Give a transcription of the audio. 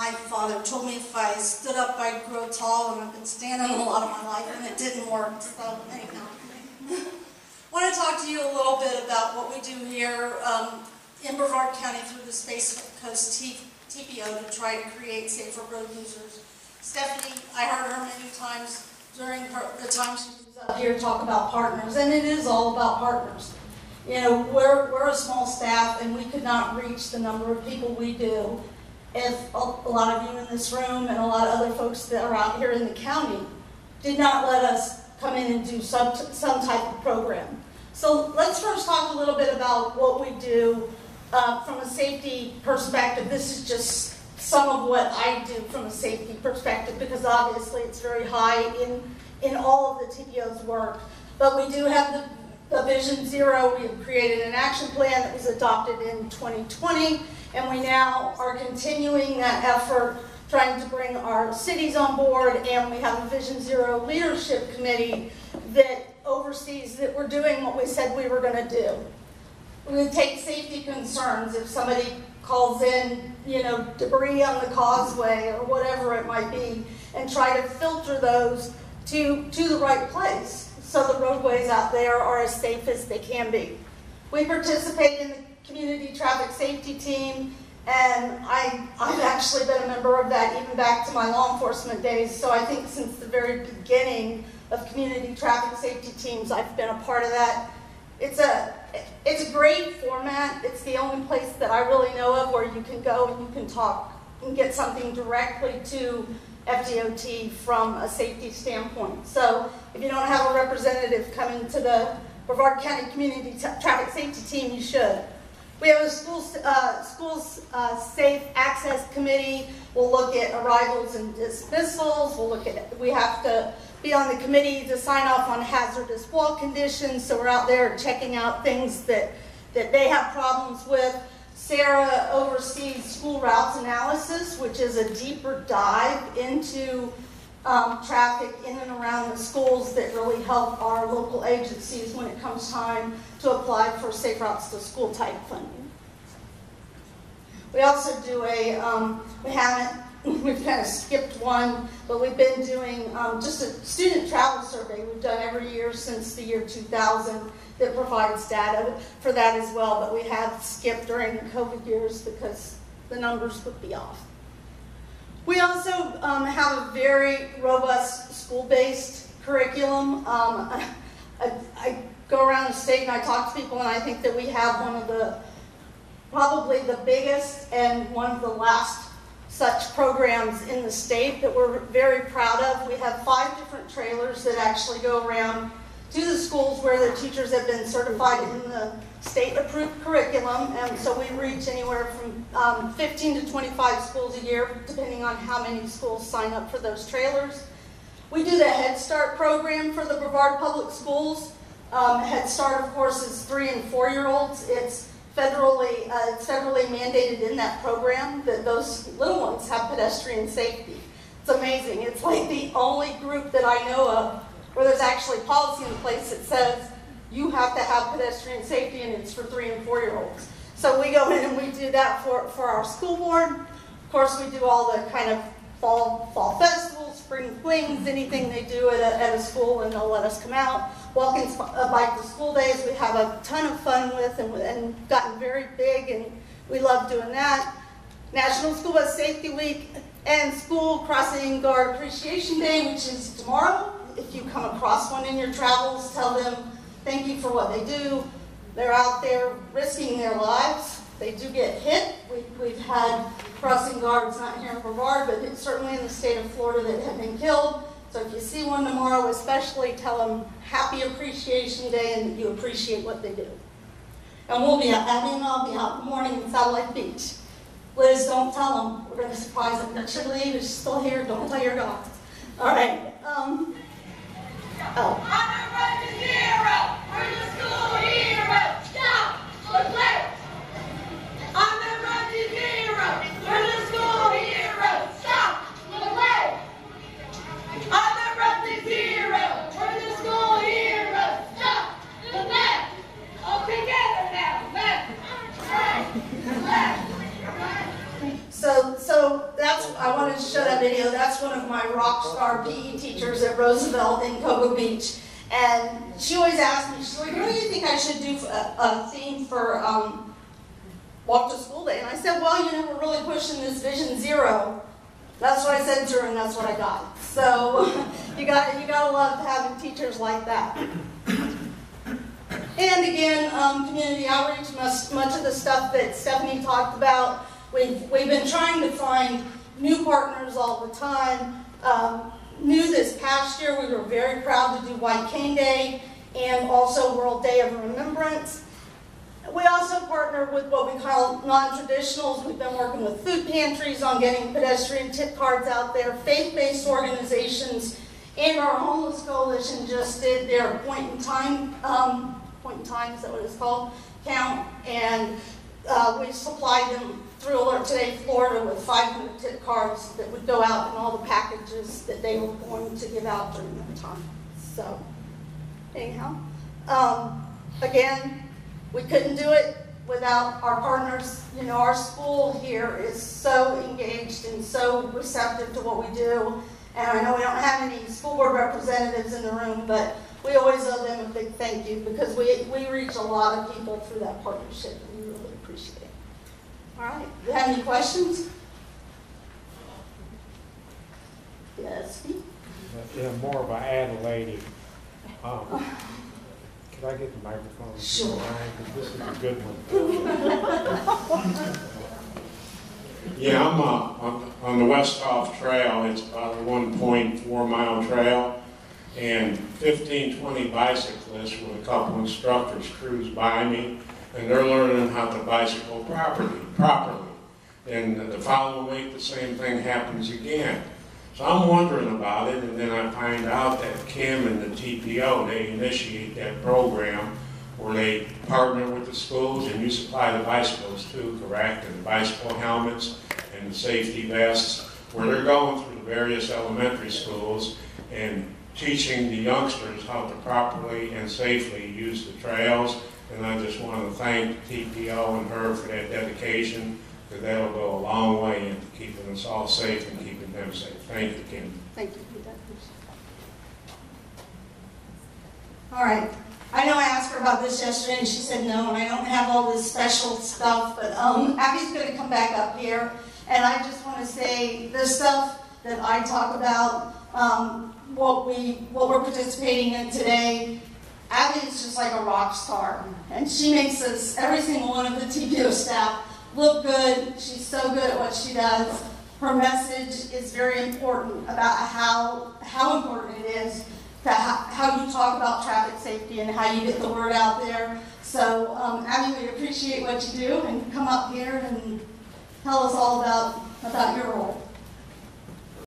my father told me if I stood up I'd grow tall, and I've been standing a lot of my life and it didn't work, so anyhow. I want to talk to you a little bit about what we do here in Brevard County through the Space Coast TPO to try to create safer road users. Stephanie, I heard her many times during the time she was up here talk about partners, and it is all about partners. You know, we're a small staff and we could not reach the number of people we do if a lot of you in this room and a lot of other folks that are out here in the county did not let us come in and do some type of program. So let's first talk a little bit about what we do from a safety perspective. This is just some of what I do from a safety perspective, because obviously it's very high in all of the TPO's work. But we do have the Vision Zero. We have created an action plan that was adopted in 2020, and we now are continuing that effort, trying to bring our cities on board, and we have a Vision Zero leadership committee that oversees that we're doing what we said we were going to do. We take safety concerns if somebody calls in, you know, debris on the causeway or whatever it might be, and try to filter those to the right place so the roadways out there are as safe as they can be. We participate in the community traffic safety team, and I've actually been a member of that even back to my law enforcement days, so I think since the very beginning of community traffic safety teams, I've been a part of that. It's a great format. It's the only place that I really know of where you can go and you can talk and get something directly to FDOT from a safety standpoint. So if you don't have a representative coming to the Brevard County Community Traffic Safety Team, you should. We have a schools safe access committee. We'll look at arrivals and dismissals. We have to be on the committee to sign off on hazardous wall conditions, so we're out there checking out things that they have problems with. Sarah oversees school routes analysis, which is a deeper dive into traffic in and around the schools that really help our local agencies when it comes time to apply for Safe Routes to School type funding. We also do we've kind of skipped one, but we've been doing just a student travel survey we've done every year since the year 2000 that provides data for that as well, but we have skipped during the COVID years because the numbers would be off. We also have a very robust school-based curriculum. I go around the state and I talk to people, and I think that we have one of probably the biggest and one of the last such programs in the state that we're very proud of. We have 5 different trailers that actually go around to the schools where the teachers have been certified in the state-approved curriculum, and so we reach anywhere from 15 to 25 schools a year, depending on how many schools sign up for those trailers. We do the Head Start program for the Brevard Public Schools. Head Start, of course, is 3- and 4-year-olds. It's federally mandated in that program that those little ones have pedestrian safety. It's amazing. It's like the only group that I know of where there's actually policy in place that says you have to have pedestrian safety, and it's for 3- and 4-year-olds. So we go in and we do that for our school board. Of course, we do all the kind of fall festivals, spring flings, anything they do at a school, and they'll let us come out. Walking bike to school days, we have a ton of fun with, and gotten very big, and we love doing that. National School Bus Safety Week and School Crossing Guard Appreciation Day, which is tomorrow. If you come across one in your travels, tell them thank you for what they do. They're out there risking their lives. They do get hit. We've had crossing guards, not here in Brevard, but certainly in the state of Florida, that have been killed. So if you see one tomorrow, especially tell them Happy Appreciation Day and that you appreciate what they do. And we'll be out, Abby and I'll be out in the morning in Satellite Beach. Liz, don't tell them. We're going to surprise them. That should leave. She's still here. Don't tell your God. All right. On the road to zero, we're the school heroes. Stop the play. On the road to zero, we're the school heroes. Stop the play. On the road to zero, we're the school heroes. Stop the play. All together now. Left, right, left, right. So I wanted to show that video. That's one of my rock star PE teachers at Roosevelt in Cocoa Beach. And she always asks me, she's like, what do you think I should do for a theme for Walk to School Day? And I said, well, you know, we're really pushing this Vision Zero. That's what I said to her, and that's what I got. So you gotta love having teachers like that. And again, community outreach, much of the stuff that Stephanie talked about. We've been trying to find new partners all the time. New this past year, we were very proud to do White Cane Day and also World Day of Remembrance. We also partnered with what we call non-traditionals. We've been working with food pantries on getting pedestrian tip cards out there, faith-based organizations, and our homeless coalition just did their point in time, is that what it's called, count, and we supplied them through Alert Today Florida with 500 tip cards that would go out in all the packages that they were going to give out during that time. So, anyhow, again, we couldn't do it without our partners. You know, our school here is so engaged and so receptive to what we do. And I know we don't have any school board representatives in the room, but we always owe them a big thank you because we reach a lot of people through that partnership, and we really appreciate it. All right, do you have any questions? Yes, Steve? Yeah, more of an Adelaide. Could I get the microphone? Sure. Because this is a good one. Yeah, I'm on the West Off Trail. It's about a 1.4 mile trail, and 15-20 bicyclists with a couple instructors cruise by me, and they're learning how to bicycle properly. And the following week, the same thing happens again. So I'm wondering about it, and then I find out that Kim and the TPO, they initiate that program where they partner with the schools, and you supply the bicycles too, correct? And the bicycle helmets and the safety vests, where they're going through the various elementary schools and teaching the youngsters how to properly and safely use the trails. And I just want to thank TPO and her for that dedication, because that'll go a long way into keeping us all safe and keeping them safe. Thank you, Kim. Thank you. All right. I know I asked her about this yesterday, and she said no, and I don't have all this special stuff, but Abby's going to come back up here, and I just want to say the stuff that I talk about, what we're participating in today. Abby is just like a rock star, and she makes us, every single one of the TPO staff, look good. She's so good at what she does. Her message is very important about how important it is to how you talk about traffic safety and how you get the word out there. So, Abby, we appreciate what you do, and come up here and tell us all about your role.